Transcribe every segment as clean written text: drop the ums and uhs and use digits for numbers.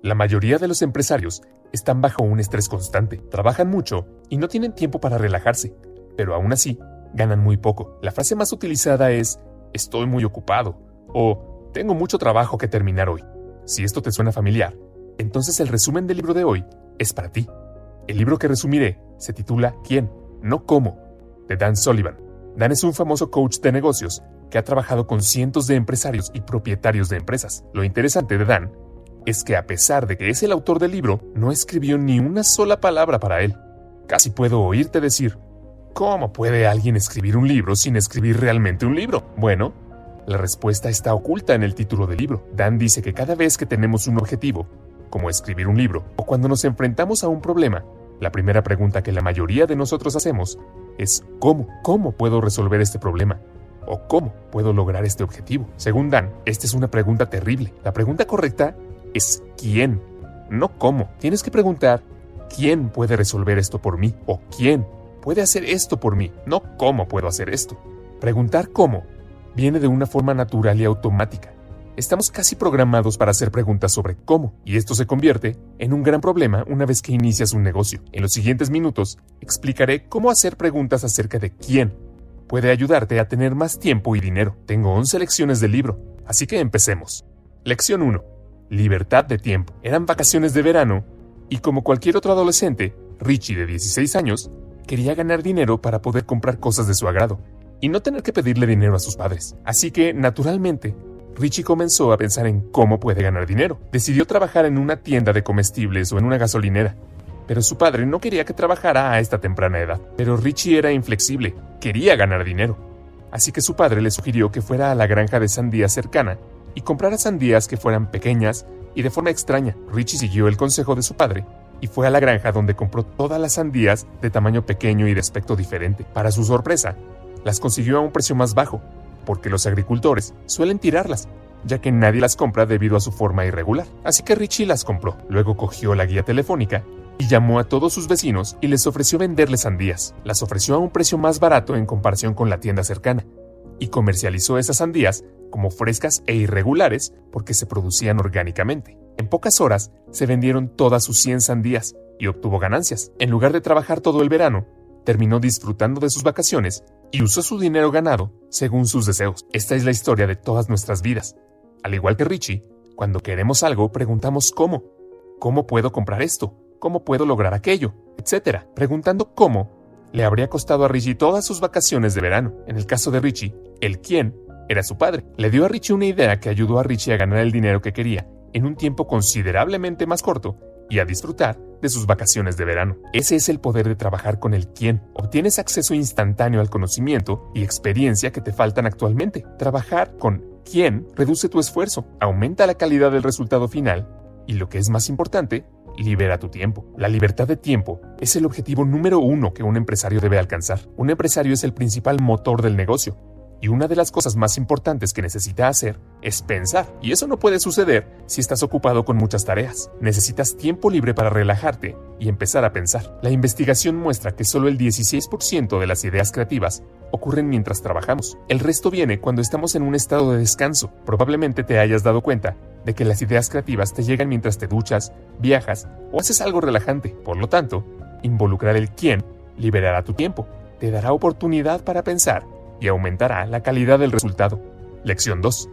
La mayoría de los empresarios están bajo un estrés constante, trabajan mucho y no tienen tiempo para relajarse, pero aún así ganan muy poco. La frase más utilizada es "estoy muy ocupado" o "tengo mucho trabajo que terminar hoy". Si esto te suena familiar, entonces el resumen del libro de hoy es para ti. El libro que resumiré se titula ¿Quién? No cómo, de Dan Sullivan. Dan es un famoso coach de negocios que ha trabajado con cientos de empresarios y propietarios de empresas. Lo interesante de Dan es que a pesar de que es el autor del libro, no escribió ni una sola palabra para él. Casi puedo oírte decir, ¿cómo puede alguien escribir un libro sin escribir realmente un libro? Bueno, la respuesta está oculta en el título del libro. Dan dice que cada vez que tenemos un objetivo, como escribir un libro, o cuando nos enfrentamos a un problema, la primera pregunta que la mayoría de nosotros hacemos es ¿cómo? ¿Cómo puedo resolver este problema? ¿O cómo puedo lograr este objetivo? Según Dan, esta es una pregunta terrible. La pregunta correcta es ¿quién? No cómo. Tienes que preguntar ¿quién puede resolver esto por mí? O ¿quién puede hacer esto por mí? No ¿cómo puedo hacer esto? Preguntar ¿cómo? Viene de una forma natural y automática. Estamos casi programados para hacer preguntas sobre cómo, y esto se convierte en un gran problema una vez que inicias un negocio. En los siguientes minutos, explicaré cómo hacer preguntas acerca de quién puede ayudarte a tener más tiempo y dinero. Tengo 11 lecciones del libro, así que empecemos. Lección 1. Libertad de tiempo. Eran vacaciones de verano, y como cualquier otro adolescente, Richie, de 16 años, quería ganar dinero para poder comprar cosas de su agrado, y no tener que pedirle dinero a sus padres. Así que, naturalmente, Richie comenzó a pensar en cómo puede ganar dinero. Decidió trabajar en una tienda de comestibles o en una gasolinera, pero su padre no quería que trabajara a esta temprana edad. Pero Richie era inflexible, quería ganar dinero. Así que su padre le sugirió que fuera a la granja de sandías cercana y comprara sandías que fueran pequeñas y de forma extraña. Richie siguió el consejo de su padre y fue a la granja donde compró todas las sandías de tamaño pequeño y de aspecto diferente. Para su sorpresa, las consiguió a un precio más bajo, porque los agricultores suelen tirarlas, ya que nadie las compra debido a su forma irregular. Así que Richie las compró. Luego cogió la guía telefónica y llamó a todos sus vecinos y les ofreció venderles sandías. Las ofreció a un precio más barato en comparación con la tienda cercana, y comercializó esas sandías como frescas e irregulares porque se producían orgánicamente. En pocas horas se vendieron todas sus 100 sandías y obtuvo ganancias. En lugar de trabajar todo el verano, terminó disfrutando de sus vacaciones y usó su dinero ganado según sus deseos. Esta es la historia de todas nuestras vidas. Al igual que Richie, cuando queremos algo preguntamos ¿cómo? ¿Cómo puedo comprar esto? ¿Cómo puedo lograr aquello? Etcétera. Preguntando cómo le habría costado a Richie todas sus vacaciones de verano. En el caso de Richie, el quién era su padre. Le dio a Richie una idea que ayudó a Richie a ganar el dinero que quería en un tiempo considerablemente más corto y a disfrutar de sus vacaciones de verano. Ese es el poder de trabajar con el quién. Obtienes acceso instantáneo al conocimiento y experiencia que te faltan actualmente. Trabajar con quién reduce tu esfuerzo, aumenta la calidad del resultado final y, lo que es más importante, libera tu tiempo. La libertad de tiempo es el objetivo número 1 que un empresario debe alcanzar. Un empresario es el principal motor del negocio. Y una de las cosas más importantes que necesita hacer es pensar. Y eso no puede suceder si estás ocupado con muchas tareas. Necesitas tiempo libre para relajarte y empezar a pensar. La investigación muestra que solo el 16% de las ideas creativas ocurren mientras trabajamos. El resto viene cuando estamos en un estado de descanso. Probablemente te hayas dado cuenta de que las ideas creativas te llegan mientras te duchas, viajas o haces algo relajante. Por lo tanto, involucrar el quién liberará tu tiempo, te dará oportunidad para pensar y aumentará la calidad del resultado. Lección 2.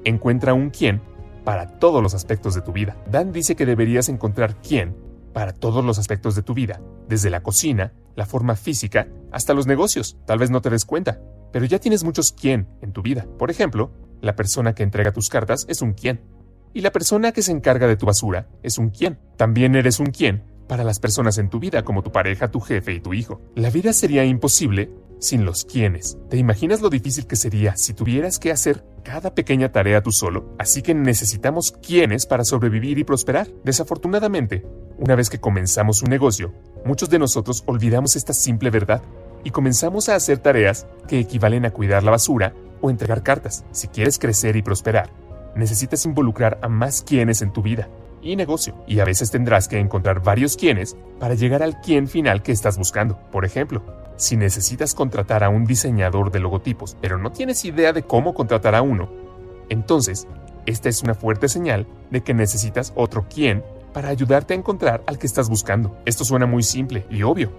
Encuentra un quién para todos los aspectos de tu vida. Dan dice que deberías encontrar quién para todos los aspectos de tu vida, desde la cocina, la forma física, hasta los negocios. Tal vez no te des cuenta, pero ya tienes muchos quién en tu vida. Por ejemplo, la persona que entrega tus cartas es un quién, y la persona que se encarga de tu basura es un quién. También eres un quién para las personas en tu vida, como tu pareja, tu jefe y tu hijo. La vida sería imposible sin los quiénes. ¿Te imaginas lo difícil que sería si tuvieras que hacer cada pequeña tarea tú solo? Así que necesitamos quiénes para sobrevivir y prosperar. Desafortunadamente, una vez que comenzamos un negocio, muchos de nosotros olvidamos esta simple verdad y comenzamos a hacer tareas que equivalen a cuidar la basura o entregar cartas. Si quieres crecer y prosperar, necesitas involucrar a más quiénes en tu vida y negocio, y a veces tendrás que encontrar varios quiénes para llegar al quién final que estás buscando. Por ejemplo, si necesitas contratar a un diseñador de logotipos, pero no tienes idea de cómo contratar a uno, entonces esta es una fuerte señal de que necesitas otro quién para ayudarte a encontrar al que estás buscando. Esto suena muy simple y obvio,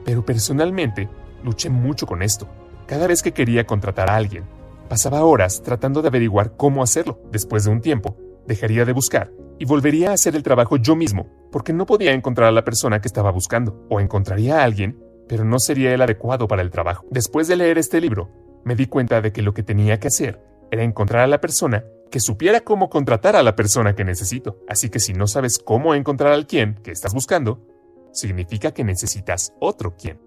pero personalmente luché mucho con esto. Cada vez que quería contratar a alguien, pasaba horas tratando de averiguar cómo hacerlo. Después de un tiempo, dejaría de buscar y volvería a hacer el trabajo yo mismo, porque no podía encontrar a la persona que estaba buscando, o encontraría a alguien, pero no sería el adecuado para el trabajo. Después de leer este libro, me di cuenta de que lo que tenía que hacer era encontrar a la persona que supiera cómo contratar a la persona que necesito. Así que si no sabes cómo encontrar al quién que estás buscando, significa que necesitas otro quién.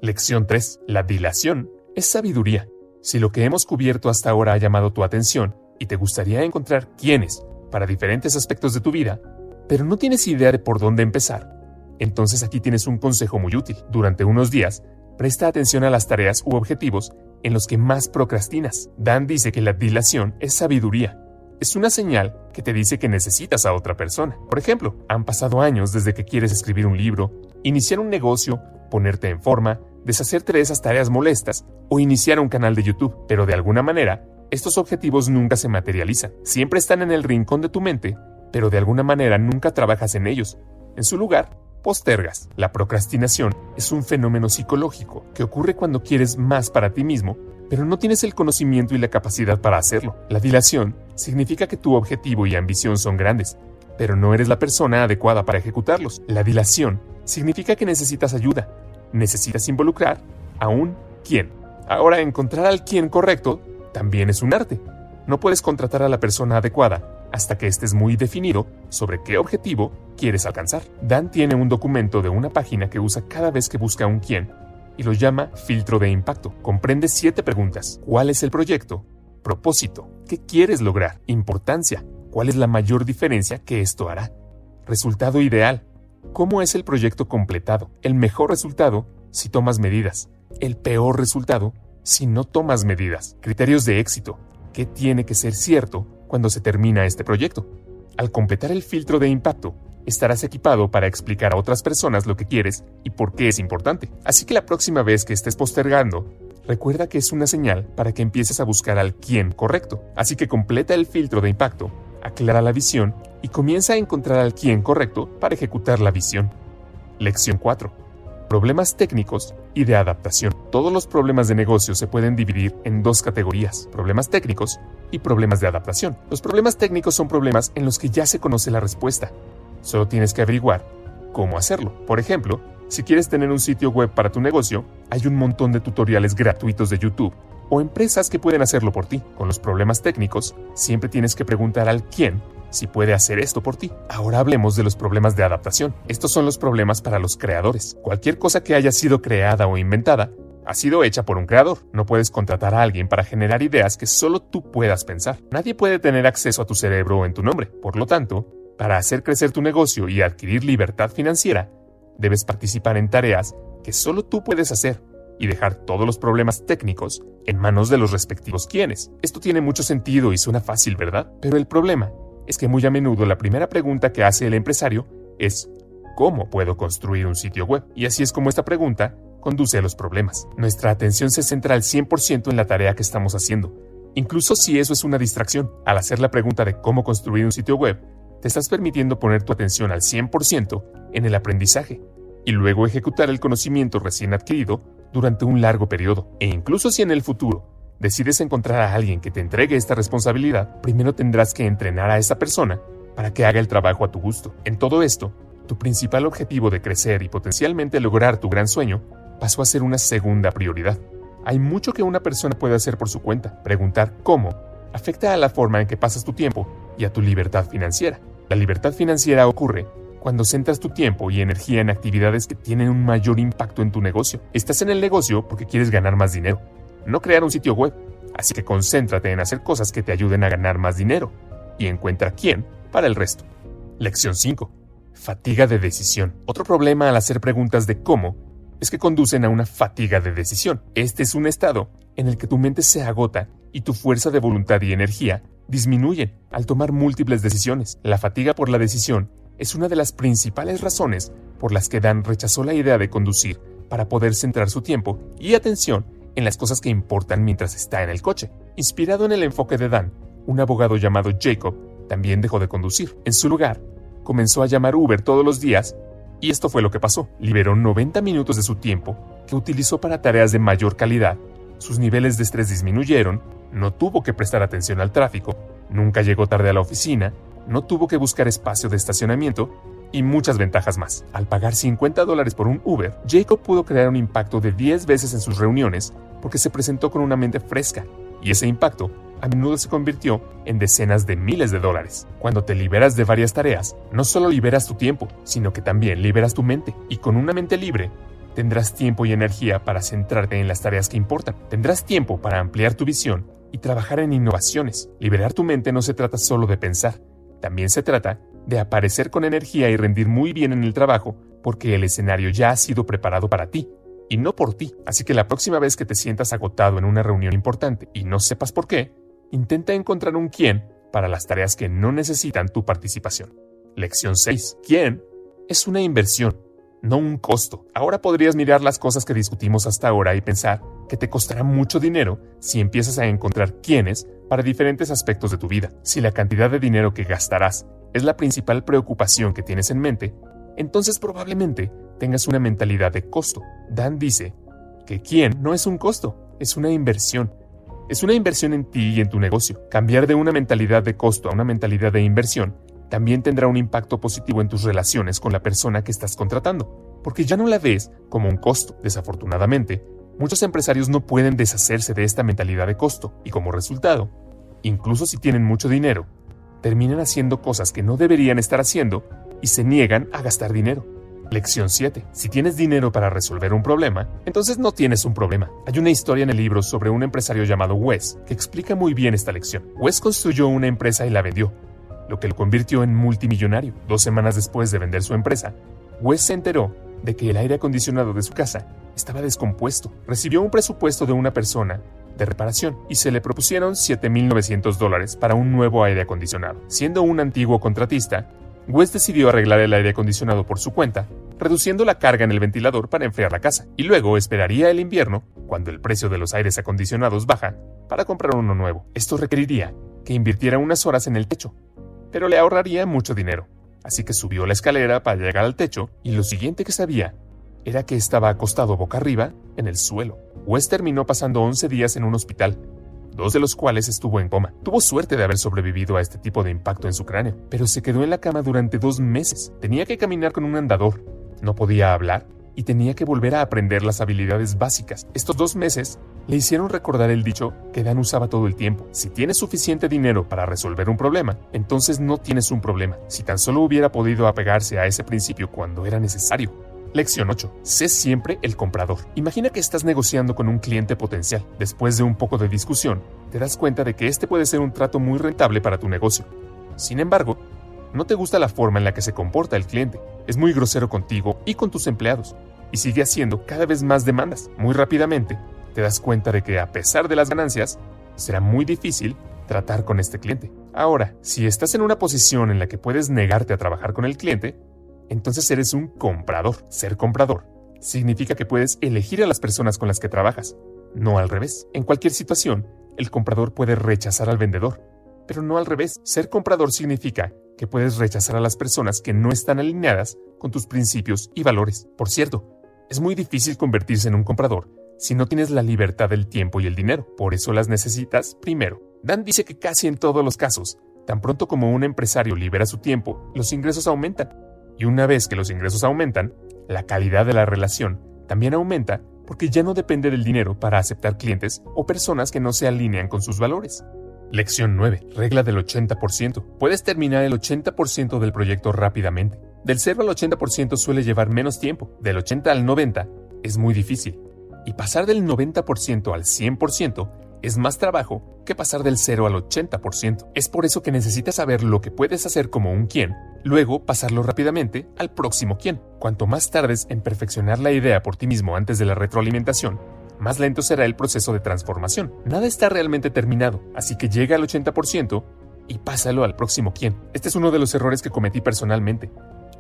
Lección 3. La dilación es sabiduría. Si lo que hemos cubierto hasta ahora ha llamado tu atención y te gustaría encontrar quiénes para diferentes aspectos de tu vida, pero no tienes idea de por dónde empezar, entonces aquí tienes un consejo muy útil. Durante unos días, presta atención a las tareas u objetivos en los que más procrastinas. Dan dice que la dilación es sabiduría. Es una señal que te dice que necesitas a otra persona. Por ejemplo, han pasado años desde que quieres escribir un libro, iniciar un negocio, ponerte en forma, deshacerte de esas tareas molestas o iniciar un canal de YouTube. Pero de alguna manera, estos objetivos nunca se materializan. Siempre están en el rincón de tu mente, pero de alguna manera nunca trabajas en ellos. En su lugar, postergas. La procrastinación es un fenómeno psicológico que ocurre cuando quieres más para ti mismo, pero no tienes el conocimiento y la capacidad para hacerlo. La dilación significa que tu objetivo y ambición son grandes, pero no eres la persona adecuada para ejecutarlos. La dilación significa que necesitas ayuda, necesitas involucrar a un quién. Ahora, encontrar al quién correcto también es un arte. No puedes contratar a la persona adecuada hasta que estés muy definido sobre qué objetivo quieres alcanzar. Dan tiene un documento de una página que usa cada vez que busca un quién y lo llama filtro de impacto. Comprende 7 preguntas. ¿Cuál es el proyecto? Propósito. ¿Qué quieres lograr? Importancia. ¿Cuál es la mayor diferencia que esto hará? Resultado ideal. ¿Cómo es el proyecto completado? El mejor resultado si tomas medidas. El peor resultado si no tomas medidas. Criterios de éxito. ¿Qué tiene que ser cierto cuando se termina este proyecto? Al completar el filtro de impacto, estarás equipado para explicar a otras personas lo que quieres y por qué es importante. Así que la próxima vez que estés postergando, recuerda que es una señal para que empieces a buscar al quién correcto. Así que completa el filtro de impacto, aclara la visión y comienza a encontrar al quién correcto para ejecutar la visión. Lección 4. Problemas técnicos y de adaptación. Todos los problemas de negocio se pueden dividir en 2 categorías: problemas técnicos y problemas de adaptación. Los problemas técnicos son problemas en los que ya se conoce la respuesta. Solo tienes que averiguar cómo hacerlo. Por ejemplo, si quieres tener un sitio web para tu negocio, hay un montón de tutoriales gratuitos de YouTube o empresas que pueden hacerlo por ti. Con los problemas técnicos, siempre tienes que preguntar al quién si puede hacer esto por ti. Ahora hablemos de los problemas de adaptación. Estos son los problemas para los creadores. Cualquier cosa que haya sido creada o inventada ha sido hecha por un creador. No puedes contratar a alguien para generar ideas que solo tú puedas pensar. Nadie puede tener acceso a tu cerebro o en tu nombre. Por lo tanto, para hacer crecer tu negocio y adquirir libertad financiera, debes participar en tareas que solo tú puedes hacer y dejar todos los problemas técnicos en manos de los respectivos quienes. Esto tiene mucho sentido y suena fácil, ¿verdad? Pero el problema es que muy a menudo la primera pregunta que hace el empresario es ¿cómo puedo construir un sitio web? Y así es como esta pregunta conduce a los problemas. Nuestra atención se centra al 100% en la tarea que estamos haciendo, incluso si eso es una distracción. Al hacer la pregunta de cómo construir un sitio web, te estás permitiendo poner tu atención al 100% en el aprendizaje y luego ejecutar el conocimiento recién adquirido durante un largo periodo. E incluso si en el futuro decides encontrar a alguien que te entregue esta responsabilidad, primero tendrás que entrenar a esa persona para que haga el trabajo a tu gusto. En todo esto, tu principal objetivo de crecer y potencialmente lograr tu gran sueño pasó a ser una segunda prioridad. Hay mucho que una persona puede hacer por su cuenta. Preguntar cómo afecta a la forma en que pasas tu tiempo y a tu libertad financiera. La libertad financiera ocurre cuando centras tu tiempo y energía en actividades que tienen un mayor impacto en tu negocio. Estás en el negocio porque quieres ganar más dinero, no crear un sitio web. Así que concéntrate en hacer cosas que te ayuden a ganar más dinero y encuentra quién para el resto. Lección 5. Fatiga de decisión. Otro problema al hacer preguntas de cómo es que conducen a una fatiga de decisión. Este es un estado en el que tu mente se agota y tu fuerza de voluntad y energía disminuyen al tomar múltiples decisiones. La fatiga por la decisión es una de las principales razones por las que Dan rechazó la idea de conducir para poder centrar su tiempo y atención en las cosas que importan mientras está en el coche. Inspirado en el enfoque de Dan, un abogado llamado Jacob también dejó de conducir. En su lugar, comenzó a llamar Uber todos los días y esto fue lo que pasó. Liberó 90 minutos de su tiempo que utilizó para tareas de mayor calidad. Sus niveles de estrés disminuyeron, no tuvo que prestar atención al tráfico, nunca llegó tarde a la oficina, no tuvo que buscar espacio de estacionamiento y muchas ventajas más. Al pagar $50 por un Uber, Jacob pudo crear un impacto de 10 veces en sus reuniones porque se presentó con una mente fresca y ese impacto a menudo se convirtió en decenas de miles de dólares. Cuando te liberas de varias tareas, no solo liberas tu tiempo, sino que también liberas tu mente y con una mente libre, tendrás tiempo y energía para centrarte en las tareas que importan. Tendrás tiempo para ampliar tu visión y trabajar en innovaciones. Liberar tu mente no se trata solo de pensar, también se trata de aparecer con energía y rendir muy bien en el trabajo porque el escenario ya ha sido preparado para ti y no por ti. Así que la próxima vez que te sientas agotado en una reunión importante y no sepas por qué, intenta encontrar un quién para las tareas que no necesitan tu participación. Lección 6. ¿Quién? Es una inversión, no un costo. Ahora podrías mirar las cosas que discutimos hasta ahora y pensar que te costará mucho dinero si empiezas a encontrar quiénes para diferentes aspectos de tu vida. Si la cantidad de dinero que gastarás es la principal preocupación que tienes en mente, entonces probablemente tengas una mentalidad de costo. Dan dice que quién no es un costo, es una inversión. Es una inversión en ti y en tu negocio. Cambiar de una mentalidad de costo a una mentalidad de inversión también tendrá un impacto positivo en tus relaciones con la persona que estás contratando, porque ya no la ves como un costo. Desafortunadamente, muchos empresarios no pueden deshacerse de esta mentalidad de costo y como resultado, incluso si tienen mucho dinero, terminan haciendo cosas que no deberían estar haciendo y se niegan a gastar dinero. Lección 7. Si tienes dinero para resolver un problema, entonces no tienes un problema. Hay una historia en el libro sobre un empresario llamado Wes que explica muy bien esta lección. Wes construyó una empresa y la vendió, lo que lo convirtió en multimillonario. 2 semanas después de vender su empresa, Wes se enteró de que el aire acondicionado de su casa estaba descompuesto. Recibió un presupuesto de una persona de reparación y se le propusieron $7,900 para un nuevo aire acondicionado. Siendo un antiguo contratista, Wes decidió arreglar el aire acondicionado por su cuenta, reduciendo la carga en el ventilador para enfriar la casa, y luego esperaría el invierno, cuando el precio de los aires acondicionados baja, para comprar uno nuevo. Esto requeriría que invirtiera unas horas en el techo, pero le ahorraría mucho dinero. Así que subió la escalera para llegar al techo, y lo siguiente que sabía era que estaba acostado boca arriba en el suelo. Wes terminó pasando 11 días en un hospital, 2 de los cuales estuvo en coma. Tuvo suerte de haber sobrevivido a este tipo de impacto en su cráneo, pero se quedó en la cama durante 2 meses. Tenía que caminar con un andador, no podía hablar y tenía que volver a aprender las habilidades básicas. Estos 2 meses le hicieron recordar el dicho que Dan usaba todo el tiempo: si tienes suficiente dinero para resolver un problema, entonces no tienes un problema. Si tan solo hubiera podido apegarse a ese principio cuando era necesario. Lección 8. Sé siempre el comprador. Imagina que estás negociando con un cliente potencial. Después de un poco de discusión, te das cuenta de que este puede ser un trato muy rentable para tu negocio. Sin embargo, no te gusta la forma en la que se comporta el cliente. Es muy grosero contigo y con tus empleados, y sigue haciendo cada vez más demandas. Muy rápidamente, te das cuenta de que a pesar de las ganancias, será muy difícil tratar con este cliente. Ahora, si estás en una posición en la que puedes negarte a trabajar con el cliente, entonces eres un comprador. Ser comprador significa que puedes elegir a las personas con las que trabajas, no al revés. En cualquier situación, el comprador puede rechazar al vendedor, pero no al revés. Ser comprador significa que puedes rechazar a las personas que no están alineadas con tus principios y valores. Por cierto, es muy difícil convertirse en un comprador si no tienes la libertad del tiempo y el dinero. Por eso las necesitas primero. Dan dice que casi en todos los casos, tan pronto como un empresario libera su tiempo, los ingresos aumentan. Y una vez que los ingresos aumentan, la calidad de la relación también aumenta porque ya no depende del dinero para aceptar clientes o personas que no se alinean con sus valores. Lección 9. Regla del 80%. Puedes terminar el 80% del proyecto rápidamente. Del 0 al 80% suele llevar menos tiempo. Del 80 al 90 es muy difícil. Y pasar del 90% al 100% es más trabajo que pasar del 0 al 80%. Es por eso que necesitas saber lo que puedes hacer como un quién, luego pasarlo rápidamente al próximo quién. Cuanto más tardes en perfeccionar la idea por ti mismo antes de la retroalimentación, más lento será el proceso de transformación. Nada está realmente terminado, así que llega al 80% y pásalo al próximo quién. Este es uno de los errores que cometí personalmente.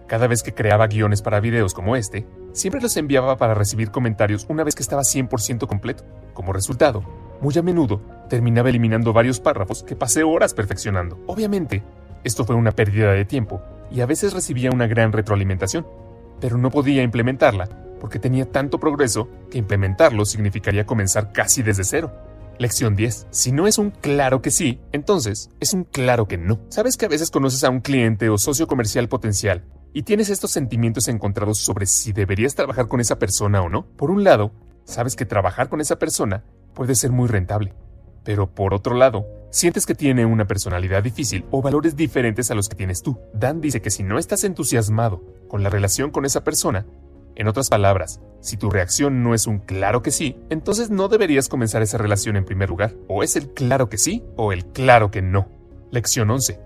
Cada vez que creaba guiones para videos como este, siempre los enviaba para recibir comentarios una vez que estaba 100% completo. Como resultado, muy a menudo terminaba eliminando varios párrafos que pasé horas perfeccionando. Obviamente, esto fue una pérdida de tiempo y a veces recibía una gran retroalimentación, pero no podía implementarla porque tenía tanto progreso que implementarlo significaría comenzar casi desde cero. Lección 10. Si no es un claro que sí, entonces es un claro que no. ¿Sabes que a veces conoces a un cliente o socio comercial potencial y tienes estos sentimientos encontrados sobre si deberías trabajar con esa persona o no? Por un lado, sabes que trabajar con esa persona puede ser muy rentable, pero por otro lado, sientes que tiene una personalidad difícil o valores diferentes a los que tienes tú. Dan dice que si no estás entusiasmado con la relación con esa persona, en otras palabras, si tu reacción no es un claro que sí, entonces no deberías comenzar esa relación en primer lugar. O es el claro que sí o el claro que no. Lección 11.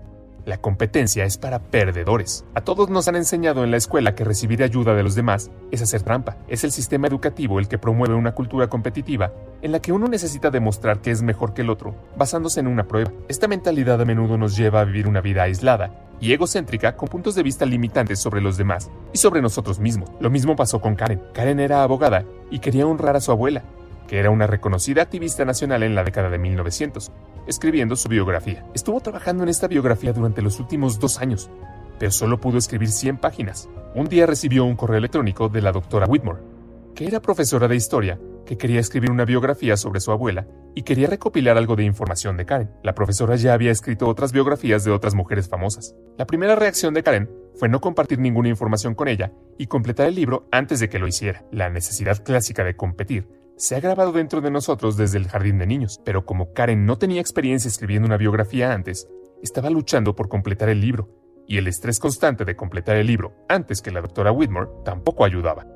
La competencia es para perdedores. A todos nos han enseñado en la escuela que recibir ayuda de los demás es hacer trampa. Es el sistema educativo el que promueve una cultura competitiva en la que uno necesita demostrar que es mejor que el otro, basándose en una prueba. Esta mentalidad a menudo nos lleva a vivir una vida aislada y egocéntrica con puntos de vista limitantes sobre los demás y sobre nosotros mismos. Lo mismo pasó con Karen. Karen era abogada y quería honrar a su abuela, que era una reconocida activista nacional en la década de 1900, escribiendo su biografía. Estuvo trabajando en esta biografía durante los últimos 2 años, pero solo pudo escribir 100 páginas. Un día recibió un correo electrónico de la doctora Whitmore, que era profesora de historia, que quería escribir una biografía sobre su abuela y quería recopilar algo de información de Karen. La profesora ya había escrito otras biografías de otras mujeres famosas. La primera reacción de Karen fue no compartir ninguna información con ella y completar el libro antes de que lo hiciera. La necesidad clásica de competir se ha grabado dentro de nosotros desde el jardín de niños, pero como Karen no tenía experiencia escribiendo una biografía antes, estaba luchando por completar el libro, y el estrés constante de completar el libro antes que la doctora Whitmore tampoco ayudaba.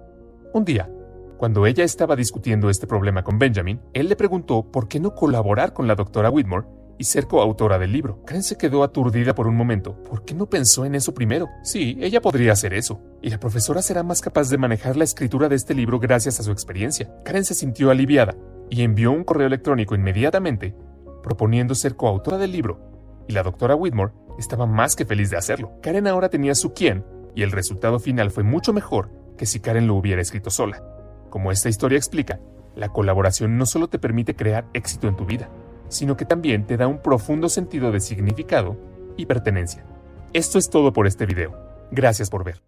Un día, cuando ella estaba discutiendo este problema con Benjamin, él le preguntó por qué no colaborar con la doctora Whitmore y ser coautora del libro. Karen se quedó aturdida por un momento. ¿Por qué no pensó en eso primero? Sí, ella podría hacer eso, y la profesora será más capaz de manejar la escritura de este libro gracias a su experiencia. Karen se sintió aliviada y envió un correo electrónico inmediatamente proponiendo ser coautora del libro, y la doctora Whitmore estaba más que feliz de hacerlo. Karen ahora tenía su quién, y el resultado final fue mucho mejor que si Karen lo hubiera escrito sola. Como esta historia explica, la colaboración no solo te permite crear éxito en tu vida, sino que también te da un profundo sentido de significado y pertenencia. Esto es todo por este video. Gracias por ver.